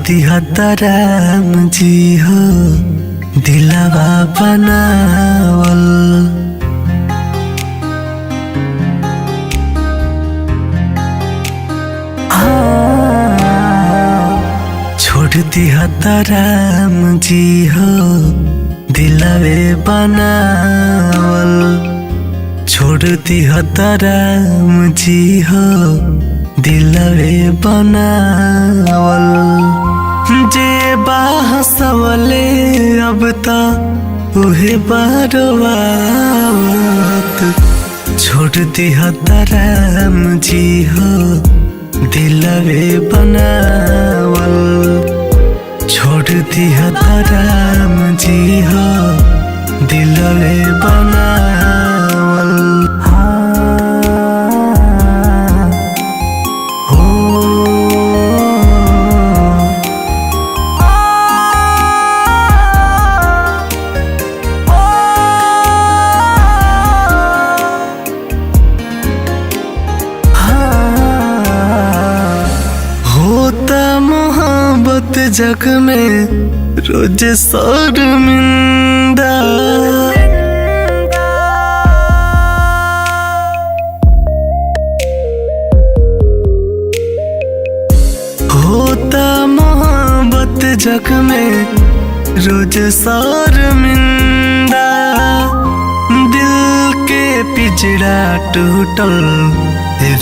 दिया राम जी हो दिलवा बनावल। छोड़ दिया राम जी हो दिलवे बनावल। छोड़ दिया राम जी हो दिलवे बनावल। जे बाहसवले अब तो उहे बारवावत। छोड़ दिया राम जी हो दिलवे बनावल। छोड़ दिया राम जी हो दिलवे बनावल। मोहब्बत जग में रोज शर्मिंदा। होता मोहब्बत जग में रोज शर्मिंदा। दिल के पिजड़ा टूटल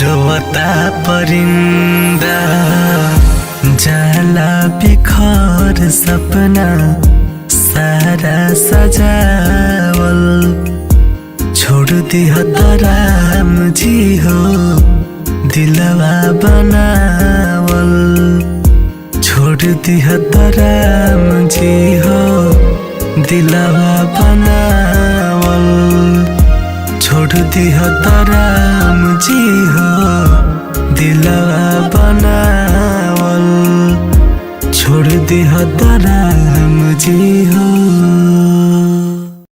रोता परिंदा। जाला बिखर सपना सारा सजावल। छोड़ दिया राम जी हो दिलवा बनावल। छोड़ दिया राम जी हो दिलवा बनावल। छोड़ दिया राम जी हो दिलवा बनावल। छोड़ दिया राम जी हो।